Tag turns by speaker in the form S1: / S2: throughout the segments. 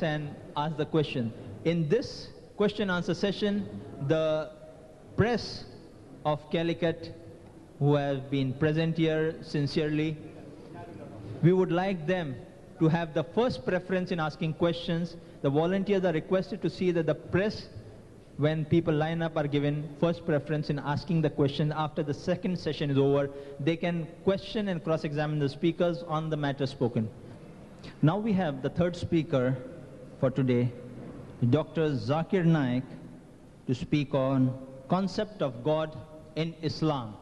S1: and ask the question. In this question answer session, the press of Calicut who have been present here sincerely, we would like them to have the first preference in asking questions. The volunteers are requested to see that the press, when people line up, are given first preference in asking the question. After the second session is over, they can question and cross-examine the speakers on the matter spoken. Now we have the third speaker for today, Dr. Zakir Naik, to speak on concept of God in Islam.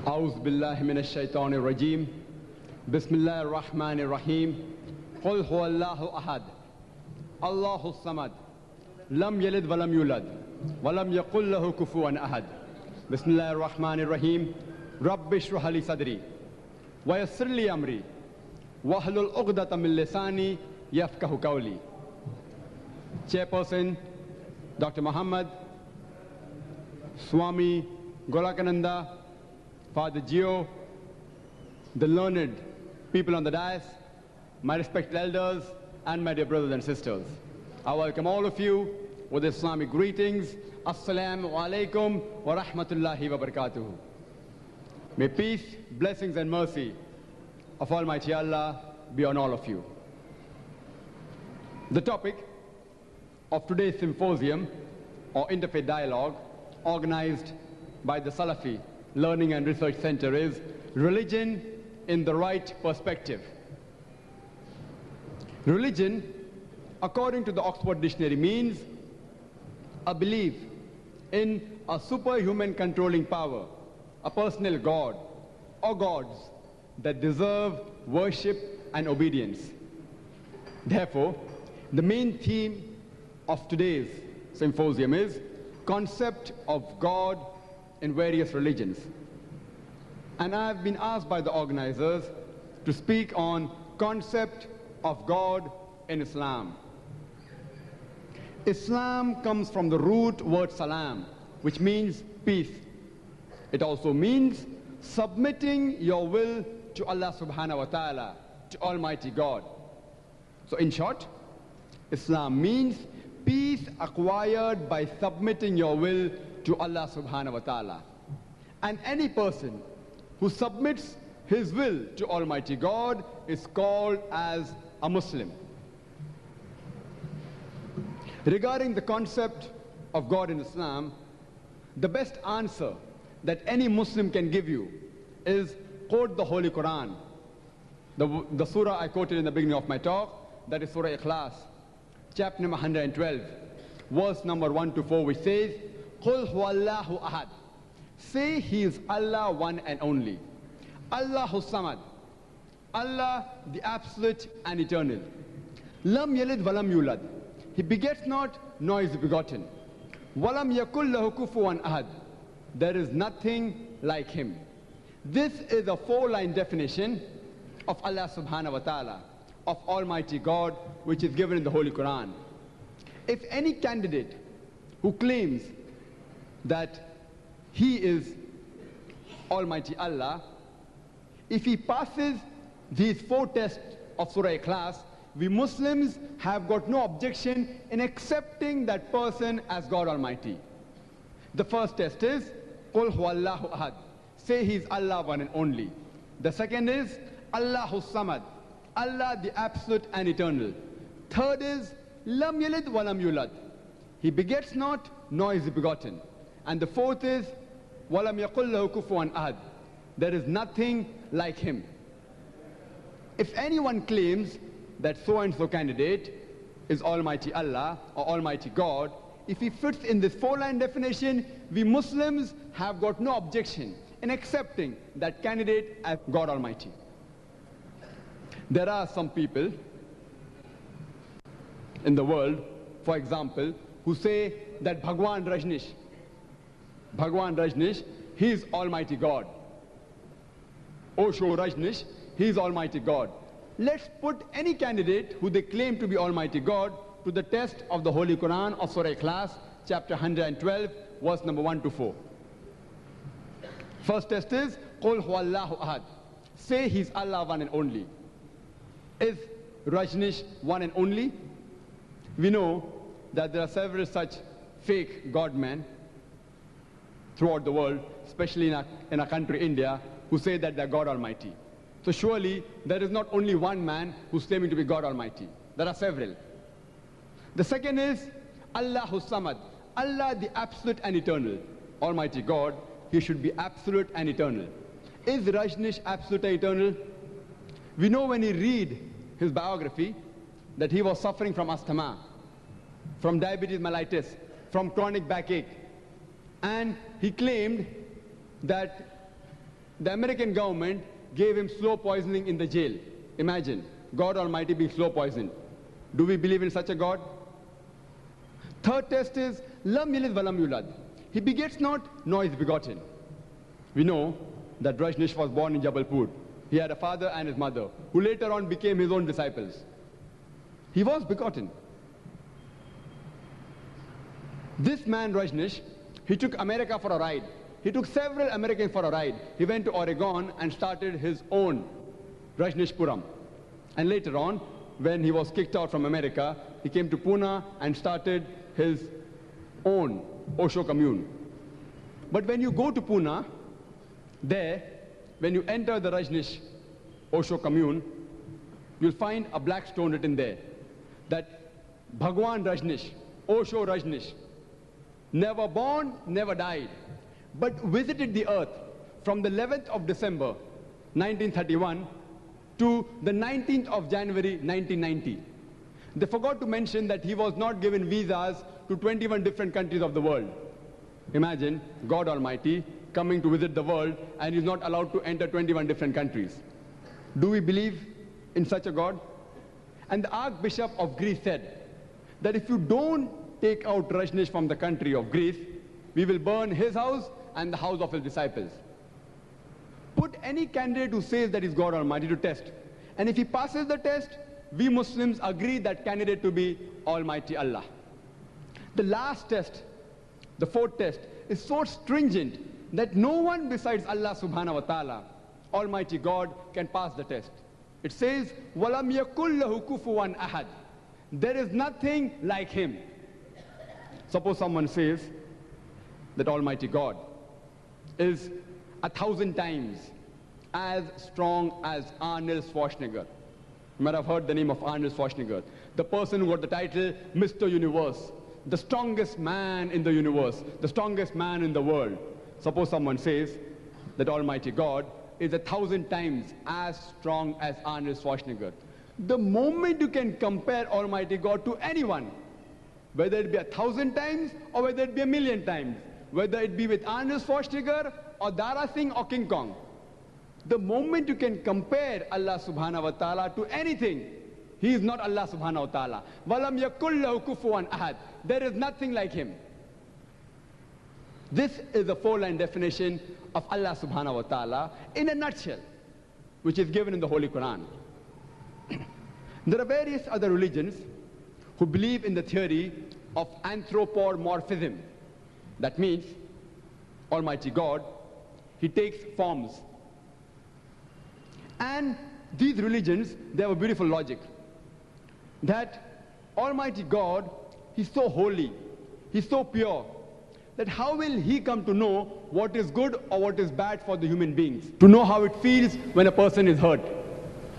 S2: أعوذ بالله من الشيطان الرجيم بسم الله الرحمن الرحيم قل هو الله أحد الله الصمد لم يلد ولم يولد ولم يقل له كفوا أحد بسم الله الرحمن الرحيم رب اشرح لي صدري ويسر لي أمري واحلل عقدة من لساني يفقهوا قولي. Chairperson Dr. Muhammad, Swami Golakananda, Father Gio, the learned people on the dais, my respected elders, and my dear brothers and sisters. I welcome all of you with Islamic greetings. Assalamu alaikum wa rahmatullahi wa barakatuhu. May peace, blessings, and mercy of Almighty Allah be on all of you. The topic of today's symposium, or interfaith dialogue, organized by the Salafi Learning and Research Center, is religion in the right perspective. Religion, according to the Oxford Dictionary, means a belief in a superhuman controlling power, a personal God or gods that deserve worship and obedience. Therefore, the main theme of today's symposium is concept of God in various religions. And I have been asked by the organizers to speak on concept of God in Islam. Islam comes from the root word salam, which means peace. It also means submitting your will to Allah subhanahu wa ta'ala, to Almighty God. So in short, Islam means peace acquired by submitting your will to Allah subhanahu wa ta'ala. And any person who submits his will to Almighty God is called as a Muslim. Regarding the concept of God in Islam, the best answer that any Muslim can give you is quote the Holy Quran. The surah I quoted in the beginning of my talk, that is Surah Ikhlas, chapter number 112, verse number 1 to 4, which says, Qul huwallahu ahad. Say he is Allah one and only. Allahu samad. Allah the absolute and eternal. Lam yalid walam yulad. He begets not, nor is begotten. Walam yakul lahu kufuwan ahad. There is nothing like him. This is a 4-line definition of Allah subhanahu wa ta'ala, of Almighty God, which is given in the Holy Quran. If any candidate who claims that he is Almighty Allah, if he passes these 4 tests of Surah Ikhlas, we Muslims have got no objection in accepting that person as God Almighty. The first test is, Qul huwallahu ahad. Say he is Allah one and only. The second is, Allahu samad. Allah the absolute and eternal. Third is, Lam yalid walam yulad. He begets not, nor is he begotten. And the fourth is, Walam yakul lahu kufuwan ahad. There is nothing like him. If anyone claims that so-and-so candidate is Almighty Allah or Almighty God, if he fits in this 4-line definition, we Muslims have got no objection in accepting that candidate as God Almighty. There are some people in the world, for example, who say that Bhagwan Rajneesh, he is Almighty God. Osho Rajneesh, he is Almighty God. Let's put any candidate who they claim to be Almighty God to the test of the Holy Quran of Surah Ikhlas, chapter 112, verse number 1 to 4. First test is, Qul huwallahu ahad. Say he's Allah one and only. Is Rajneesh one and only? We know that there are several such fake God men throughout the world, especially in our country, India, who say that they're God Almighty. So surely there is not only one man who's claiming to be God Almighty. There are several. The second is Allahu Samad. Allah the absolute and eternal. Almighty God, he should be absolute and eternal. Is Rajneesh absolute and eternal? We know when we read his biography that he was suffering from asthma, from diabetes mellitus, from chronic backache. And he claimed that the American government gave him slow poisoning in the jail. Imagine, God Almighty being slow poisoned. Do we believe in such a God? Third test is, Lam yalid walam yulad. He begets not, nor is begotten. We know that Rajneesh was born in Jabalpur. He had a father and his mother, who later on became his own disciples. He was begotten. This man, Rajneesh, he took America for a ride. He took several Americans for a ride. He went to Oregon and started his own Rajneeshpuram. And later on, when he was kicked out from America, he came to Pune and started his own Osho commune. But when you go to Pune, there, when you enter the Rajneesh Osho commune, you'll find a black stone written there that Bhagwan Rajneesh, Osho Rajneesh, never born, never died, but visited the earth from the 11th of December 1931 to the 19th of January 1990. They forgot to mention that he was not given visas to 21 different countries of the world. Imagine God Almighty coming to visit the world and he's not allowed to enter 21 different countries. Do we believe in such a God? And the Archbishop of Greece said that if you don't take out Rajneesh from the country of Greece, we will burn his house and the house of his disciples. Put any candidate who says that he's God Almighty to test. And if he passes the test, we Muslims agree that candidate to be Almighty Allah. The last test, the fourth test, is so stringent that no one besides Allah subhanahu wa ta'ala, Almighty God, can pass the test. It says, وَلَمْ يَكُلْ لَهُ كُفُوًا أَحَدٍ. There is nothing like him. Suppose someone says that Almighty God is 1,000 times as strong as Arnold Schwarzenegger. You might have heard the name of Arnold Schwarzenegger, the person who got the title Mr. Universe, the strongest man in the universe, the strongest man in the world. Suppose someone says that Almighty God is 1,000 times as strong as Arnold Schwarzenegger. The moment you can compare Almighty God to anyone, whether it be 1,000 times or whether it be 1,000,000 times, whether it be with Arnold Schwarzenegger or Dara Singh or King Kong, the moment you can compare Allah subhanahu wa ta'ala to anything, he is not Allah subhanahu wa ta'ala. وَلَمْ يَكُلْ لَهُ كُفُوًا أَحَدٍ. There is nothing like him. This is the four-line definition of Allah subhanahu wa ta'ala in a nutshell, which is given in the Holy Quran. There are various other religions who believe in the theory of anthropomorphism. That means Almighty God, he takes forms. And these religions, they have a beautiful logic. That Almighty God, he's so holy, he's so pure, that how will he come to know what is good or what is bad for the human beings? To know how it feels when a person is hurt.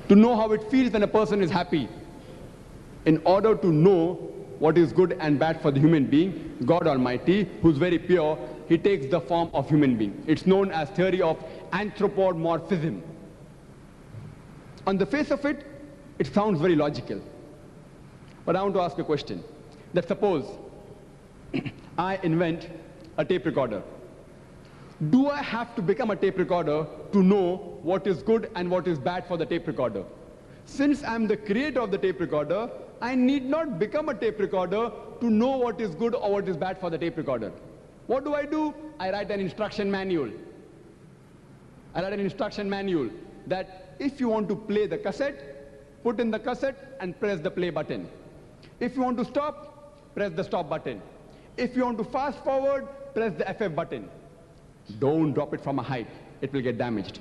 S2: To know how it feels when a person is happy. In order to know what is good and bad for the human being, God Almighty, who's very pure, he takes the form of human being. It's known as theory of anthropomorphism. On the face of it, it sounds very logical. But I want to ask a question. That suppose I invent a tape recorder. Do I have to become a tape recorder to know what is good and what is bad for the tape recorder? Since I'm the creator of the tape recorder, I need not become a tape recorder to know what is good or what is bad for the tape recorder. What do? I write an instruction manual. I write an instruction manual that if you want to play the cassette, put in the cassette and press the play button. If you want to stop, press the stop button. If you want to fast forward, press the FF button. Don't drop it from a height. It will get damaged.